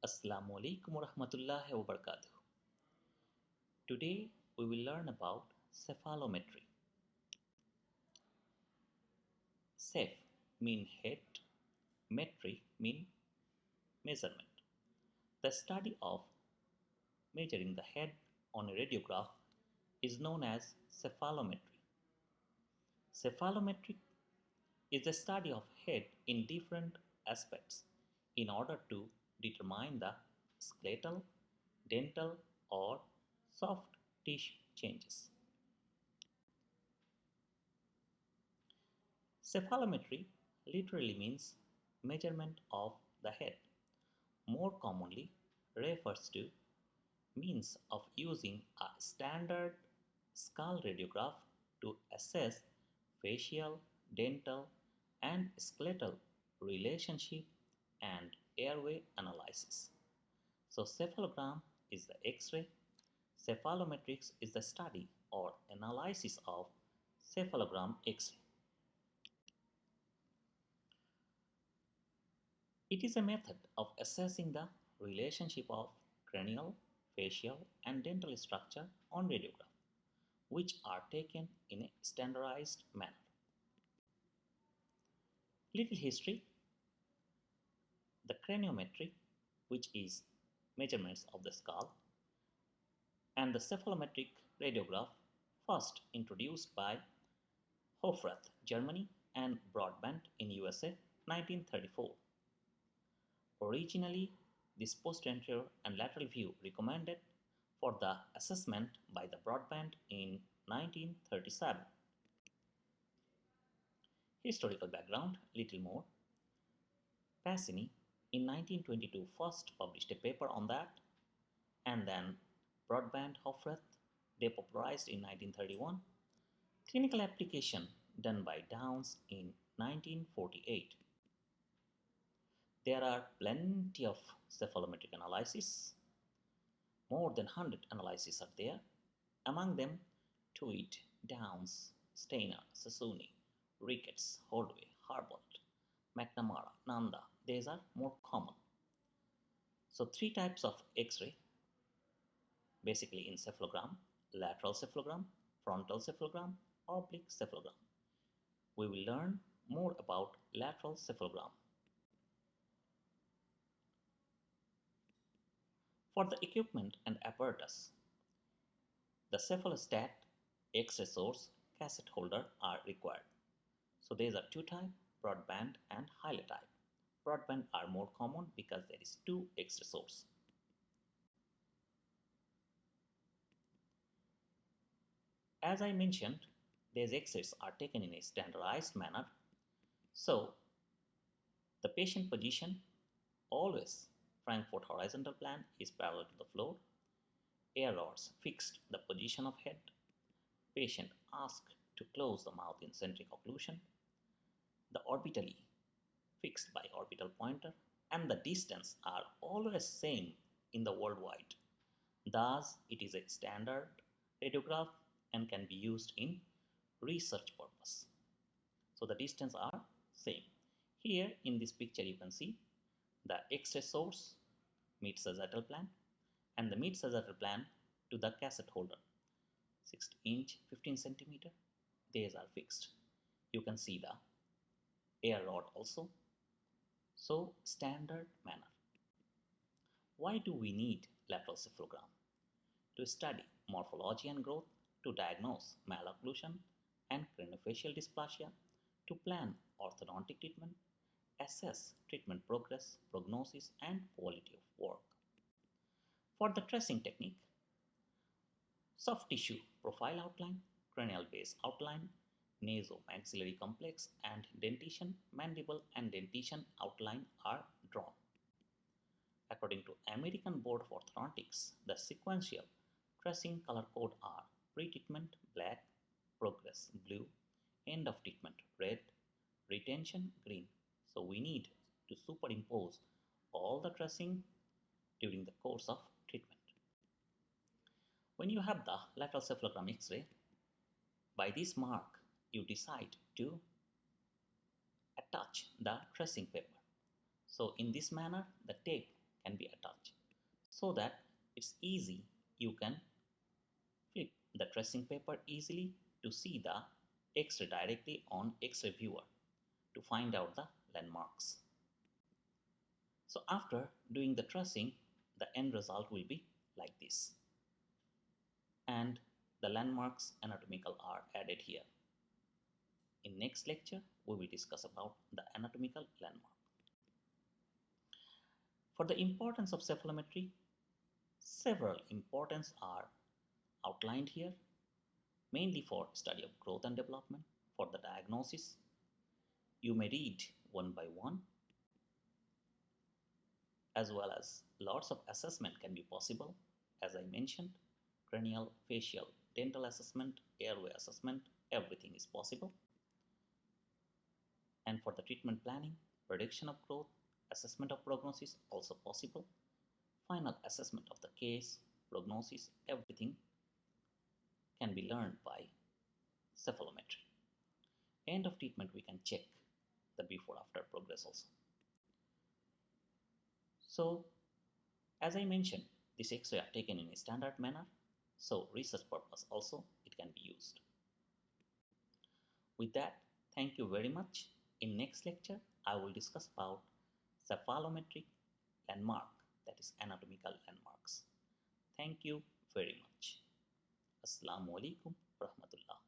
Assalamu alaikum warahmatullahi wabarakatuh. Today we will learn about cephalometry. Ceph mean head, metry mean measurement. The study of measuring the head on a radiograph is known as cephalometry. Cephalometry is the study of head in different aspects in order to determine the skeletal, dental or soft tissue changes. Cephalometry literally means measurement of the head. More commonly refers to means of using a standard skull radiograph to assess facial, dental, and skeletal relationship and airway analysis. So cephalogram is the X-ray. Cephalometrics is the study or analysis of cephalogram X-ray. It is a method of assessing the relationship of cranial, facial, and dental structure on radiograph, which are taken in a standardized manner. Little history. The craniometry, which is measurements of the skull, and the cephalometric radiograph, first introduced by Hofrath, Germany, and Broadbent in USA, 1934. Originally, this posterior and lateral view recommended for the assessment by the Broadbent in 1937. Historical background, little more. Passini in 1922 first published a paper on that, and then Broadbent Hofrath they popularized in 1931. Clinical application done by Downs in 1948. There are plenty of cephalometric analyses. More than 100 analyses are there. Among them, Tweed, Downs, Steiner, Sassoni, Ricketts, Holdway, Harbolt, McNamara, Nanda. These are more common. So three types of X-ray basically in cephalogram: lateral cephalogram, frontal cephalogram, oblique cephalogram. We will learn more about lateral cephalogram. For the equipment and apparatus, the cephalostat, X-ray source, cassette holder are required. So these are two types, broadband and highlight type. Broadband are more common because there is two X-ray source. As I mentioned, these X-rays are taken in a standardized manner. So the patient position always Frankfurt horizontal plane is parallel to the floor. Air rods fixed the position of head. Patient asked to close the mouth in centric occlusion. The orbitally fixed by orbital pointer, and the distance are always same in the worldwide. Thus, it is a standard radiograph and can be used in research purpose. So the distance are same. Here in this picture you can see the X-ray source mid-sagittal plane and the mid-sagittal plane to the cassette holder 60 inch 15 centimeter. These are fixed. You can see the air rod also. So standard manner. Why do we need lateral cephalogram? To study morphology and growth, to diagnose malocclusion and craniofacial dysplasia, to plan orthodontic treatment, assess treatment progress, prognosis, and quality of work. For the tracing technique, soft tissue profile outline, cranial base outline, nasomaxillary complex, and dentition, mandible, and dentition outline are drawn. According to American Board of Orthodontics, the sequential tracing color code are pre-treatment black, progress blue, end of treatment red, retention green. So we need to superimpose all the tracing during the course of treatment. When you have the lateral cephalogram X-ray, by this mark you decide to attach the tracing paper. So in this manner the tape can be attached. so that it's easy. You can flip the tracing paper easily to see the X-ray directly on X-ray viewer to find out the landmarks. So after doing the tracing, the end result will be like this. And the landmarks anatomical are added here. In next lecture, we will discuss about the anatomical landmark. For the importance of cephalometry, several importance are outlined here, mainly for study of growth and development. For the diagnosis, you may read one by one, as well as lots of assessment can be possible. As I mentioned, cranial, facial, dental assessment, airway assessment, everything is possible. And for the treatment planning, prediction of growth, assessment of prognosis also possible. Final assessment of the case, prognosis, everything can be learned by cephalometry. End of treatment, we can check the before after progress also. So, as I mentioned, this X-ray are taken in a standard manner, so research purpose also it can be used. With that, thank you very much. In next lecture, I will discuss about cephalometric landmark, that is anatomical landmarks. Thank you very much. Assalamu alaikum rahmatullah.